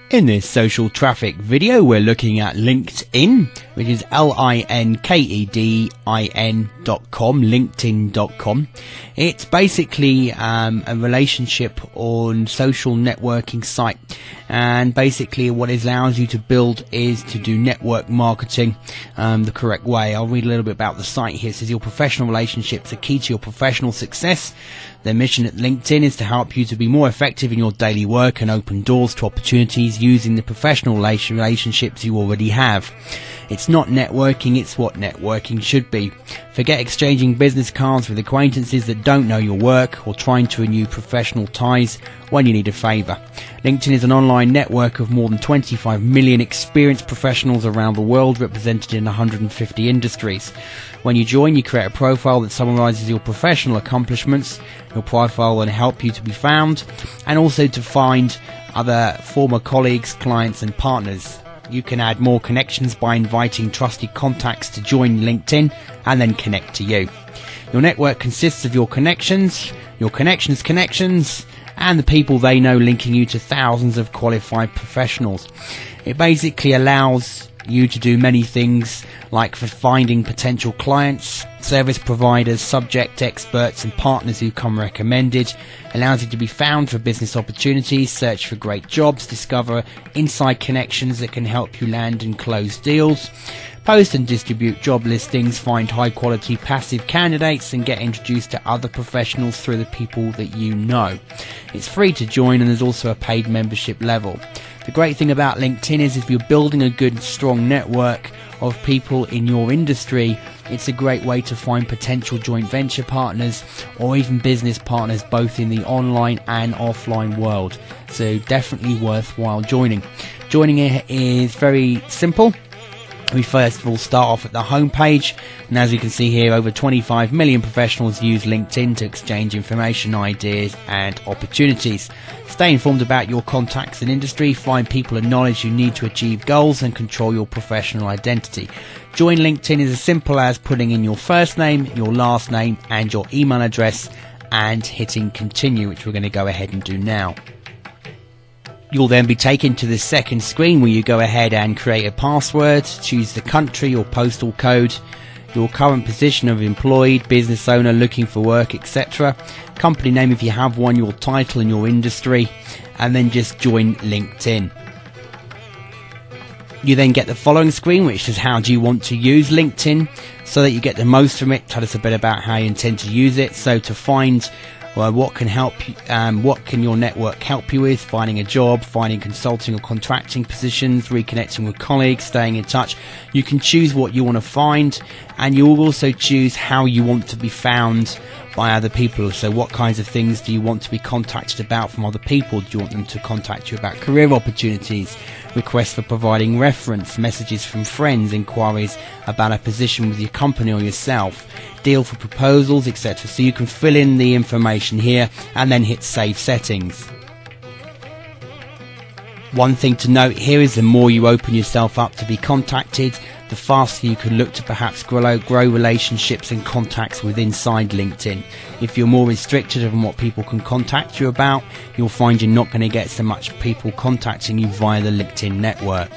In this social traffic video, we're looking at LinkedIn, which is LinkedIn.com, LinkedIn.com. It's basically a relationship on social networking site, and basically what it allows you to build is to do network marketing the correct way. I'll read a little bit about the site here. It says your professional relationships are key to your professional success. Their mission at LinkedIn is to help you to be more effective in your daily work and open doors to opportunities using the professional relationships you already have. It's not networking, it's what networking should be. Forget exchanging business cards with acquaintances that don't know your work or trying to renew professional ties when you need a favour. LinkedIn is an online network of more than 25 million experienced professionals around the world, represented in 150 industries. When you join, you create a profile that summarises your professional accomplishments. Your profile will help you to be found and also to find other former colleagues, clients and partners. You can add more connections by inviting trusted contacts to join LinkedIn and then connect to you. Your network consists of your connections, and the people they know, linking you to thousands of qualified professionals. It basically allows you to do many things, like for finding potential clients, service providers, subject experts and partners who come recommended. Allows you to be found for business opportunities, search for great jobs, discover inside connections that can help you land and close deals, post and distribute job listings, find high quality passive candidates and get introduced to other professionals through the people that you know. It's free to join and there's also a paid membership level. The great thing about LinkedIn is if you're building a good strong network of people in your industry, it's a great way to find potential joint venture partners or even business partners both in the online and offline world. So definitely worthwhile joining. Joining it is very simple. We first of all start off at the home page, and as you can see here, over 25 million professionals use LinkedIn to exchange information, ideas and opportunities. Stay informed about your contacts and industry, find people and knowledge you need to achieve goals and control your professional identity. Join LinkedIn is as simple as putting in your first name, your last name and your email address and hitting continue, which we're going to go ahead and do now. You'll then be taken to the second screen where you go ahead and create a password, choose the country or postal code, your current position of employed, business owner, looking for work, etc. Company name if you have one, your title and your industry, and then just join LinkedIn. You then get the following screen, which is how do you want to use LinkedIn so that you get the most from it. Tell us a bit about how you intend to use it. So to find what can help you, what can your network help you with? Finding a job, finding consulting or contracting positions, reconnecting with colleagues, staying in touch. You can choose what you want to find, and you will also choose how you want to be found by other people. So what kinds of things do you want to be contacted about from other people? Do you want them to contact you about career opportunities, requests for providing reference, messages from friends, inquiries about a position with your company or yourself, deal for proposals, etc. So you can fill in the information here and then hit save settings. One thing to note here is the more you open yourself up to be contacted, the faster you can look to perhaps grow relationships and contacts with inside LinkedIn. If you're more restricted on what people can contact you about, you'll find you're not going to get so much people contacting you via the LinkedIn network.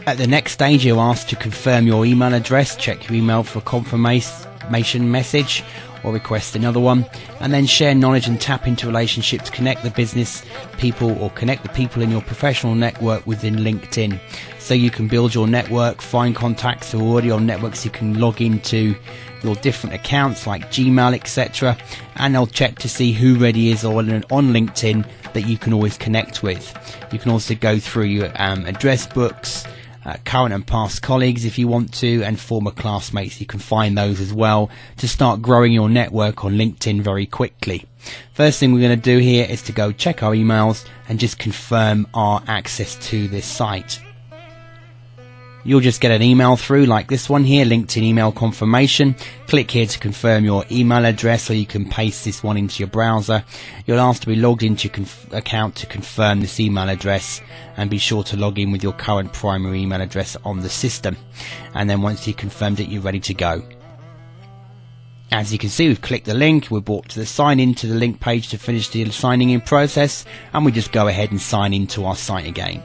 At the next stage, you're asked to confirm your email address, check your email for a confirmation message or request another one, and then share knowledge and tap into relationships, connect the business people or connect the people in your professional network within LinkedIn. So you can build your network, find contacts who are already on networks. You can log into your different accounts like Gmail, etc., and they'll check to see who already is on LinkedIn that you can always connect with. You can also go through your address books, current and past colleagues if you want to, and former classmates. You can find those as well to start growing your network on LinkedIn very quickly. First thing we're going to do here is to go check our emails and just confirm our access to this site. You'll just get an email through like this one here, LinkedIn email confirmation. Click here to confirm your email address, or you can paste this one into your browser. You'll ask to be logged into your account to confirm this email address, and be sure to log in with your current primary email address on the system. And then once you've confirmed it, you're ready to go. As you can see, we've clicked the link, we're brought to the sign in to the link page to finish the signing in process, and we just go ahead and sign into our site again.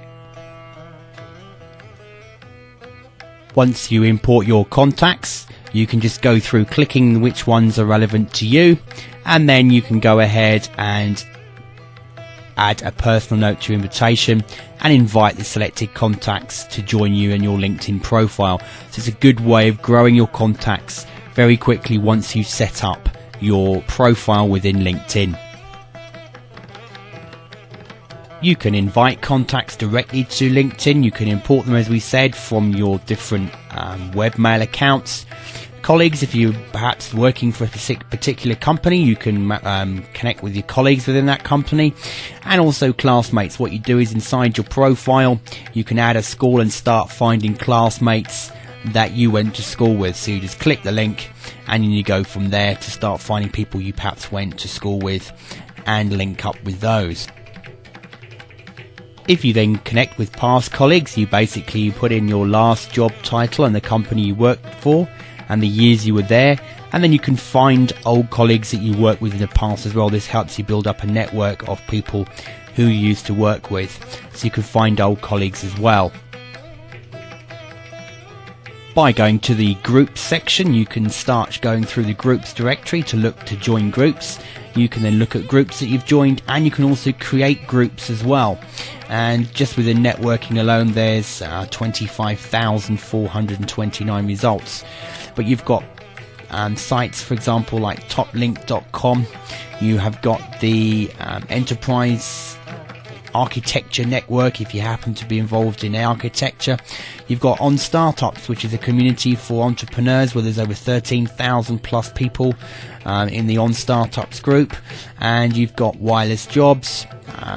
Once you import your contacts, you can just go through clicking which ones are relevant to you, and then you can go ahead and add a personal note to your invitation and invite the selected contacts to join you in your LinkedIn profile. So it's a good way of growing your contacts very quickly once you set up your profile within LinkedIn. You can invite contacts directly to LinkedIn. You can import them, as we said, from your different webmail accounts. Colleagues, if you're perhaps working for a particular company, you can connect with your colleagues within that company. And also classmates. What you do is inside your profile, you can add a school and start finding classmates that you went to school with. So you just click the link and you go from there to start finding people you perhaps went to school with and link up with those. If you then connect with past colleagues, you basically put in your last job title and the company you worked for and the years you were there, and then you can find old colleagues that you worked with in the past as well. This helps you build up a network of people who you used to work with, so you can find old colleagues as well. By going to the groups section, you can start going through the groups directory to look to join groups. You can then look at groups that you've joined, and you can also create groups as well. And just within networking alone, there's 25,429 results. But you've got sites, for example, like toplink.com. You have got the enterprise architecture network if you happen to be involved in architecture. You've got On Startups, which is a community for entrepreneurs where there's over 13,000 plus people in the On Startups group. And you've got Wireless Jobs.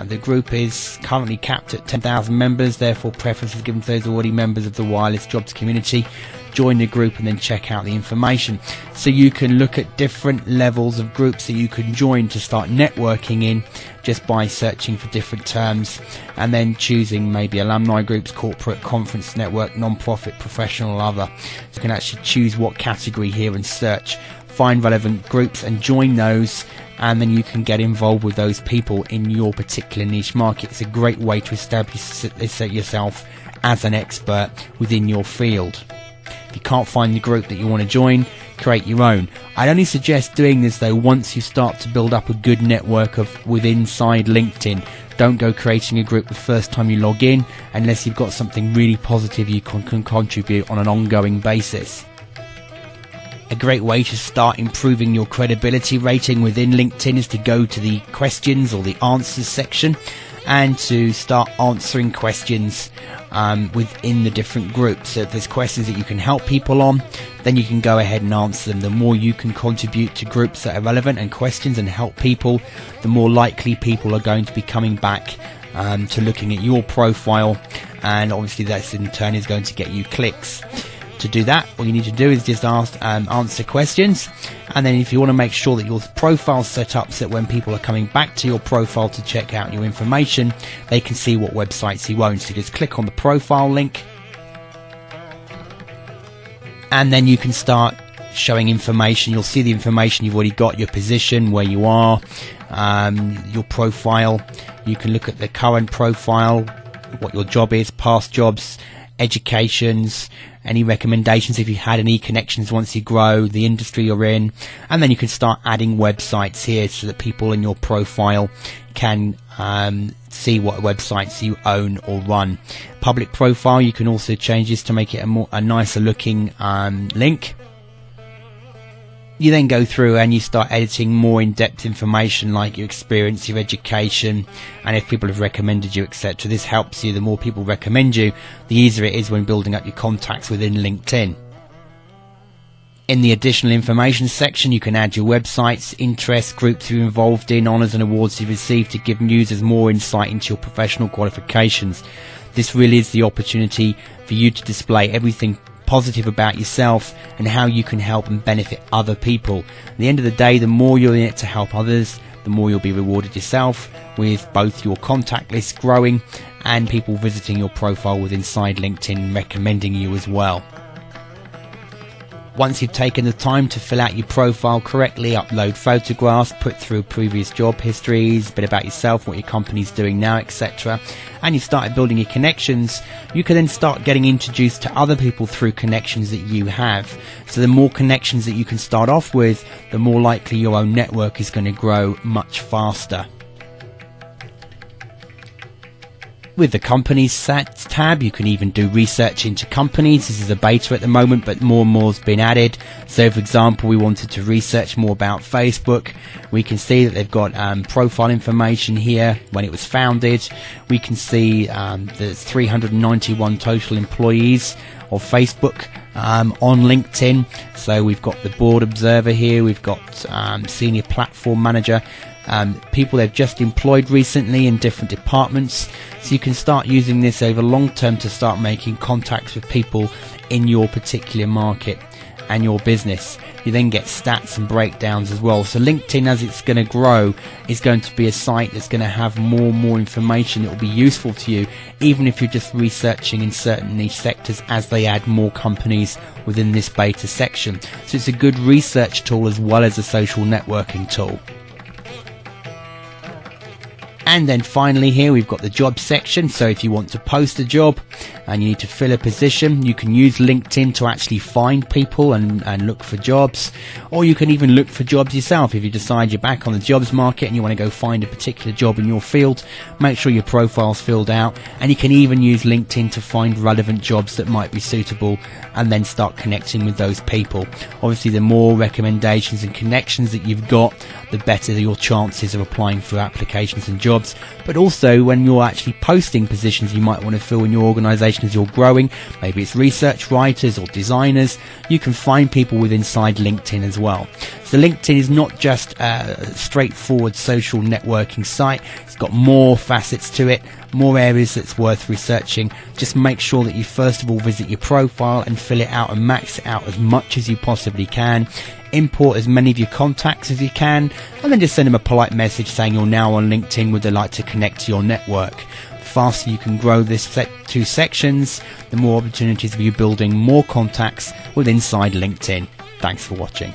The group is currently capped at 10,000 members, therefore preference is given to those already members of the Wireless Jobs community. Join the group and then check out the information. So you can look at different levels of groups that you can join to start networking in just by searching for different terms and then choosing maybe alumni groups, corporate, conference network, non-profit, professional, or other. So you can actually choose what category here and search, find relevant groups and join those, and then you can get involved with those people in your particular niche market. It's a great way to establish yourself as an expert within your field. If you can't find the group that you want to join, create your own. I'd only suggest doing this though once you start to build up a good network inside LinkedIn. Don't go creating a group the first time you log in unless you've got something really positive you can contribute on an ongoing basis. A great way to start improving your credibility rating within LinkedIn is to go to the questions or the answers section and to start answering questions within the different groups. So if there's questions that you can help people on, then you can go ahead and answer them. The more you can contribute to groups that are relevant and questions and help people, the more likely people are going to be coming back to looking at your profile, and obviously that in turn is going to get you clicks. To do that, all you need to do is just answer questions, and then if you want to make sure that your profile's set up so that when people are coming back to your profile to check out your information, they can see what websites you own. So just click on the profile link, and then you can start showing information. You'll see the information you've already got, your position, where you are, your profile. You can look at the current profile, what your job is, past jobs, educations, any recommendations if you had any connections once you grow, the industry you're in, and then you can start adding websites here so that people in your profile can see what websites you own or run. Public profile, you can also change this to make it a nicer looking link. You then go through and you start editing more in-depth information like your experience, your education, and if people have recommended you, etc. This helps you. The more people recommend you, the easier it is when building up your contacts within LinkedIn. In the additional information section, you can add your websites, interests, groups you're involved in, honours and awards you've received to give users more insight into your professional qualifications. This really is the opportunity for you to display everything positive about yourself and how you can help and benefit other people. At the end of the day, the more you're in it to help others, the more you'll be rewarded yourself, with both your contact list growing and people visiting your profile with inside LinkedIn recommending you as well. Once you've taken the time to fill out your profile correctly, upload photographs, put through previous job histories, a bit about yourself, what your company's doing now, etc., and you've started building your connections, you can then start getting introduced to other people through connections that you have. So the more connections that you can start off with, the more likely your own network is going to grow much faster. With the Companies tab, you can even do research into companies. This is a beta at the moment, but more and more has been added. So, for example, we wanted to research more about Facebook. We can see that they've got profile information here, when it was founded. We can see there's 391 total employees of Facebook on LinkedIn. So we've got the board observer here, we've got senior platform manager, people they've just employed recently in different departments. So you can start using this over long term to start making contacts with people in your particular market and your business. You then get stats and breakdowns as well. So LinkedIn, as it's going to grow, is going to be a site that's going to have more and more information that will be useful to you, even if you're just researching in certain niche sectors as they add more companies within this beta section. So it's a good research tool as well as a social networking tool. And then finally here we've got the job section. So if you want to post a job and you need to fill a position, you can use LinkedIn to actually find people and look for jobs. Or you can even look for jobs yourself. If you decide you're back on the jobs market and you want to go find a particular job in your field, make sure your profile's filled out. And you can even use LinkedIn to find relevant jobs that might be suitable and then start connecting with those people. Obviously, the more recommendations and connections that you've got, the better your chances of applying for applications and jobs. But also, when you're actually posting positions you might want to fill in your organisation as you're growing, maybe it's research writers or designers, you can find people with inside LinkedIn as well. So LinkedIn is not just a straightforward social networking site. It's got more facets to it, more areas that's worth researching. Just make sure that you first of all visit your profile and fill it out and max it out as much as you possibly can. Import as many of your contacts as you can, and then just send them a polite message saying you're now on LinkedIn, would they like to connect to your network. The faster you can grow this two sections, the more opportunities of you building more contacts with inside LinkedIn. Thanks for watching.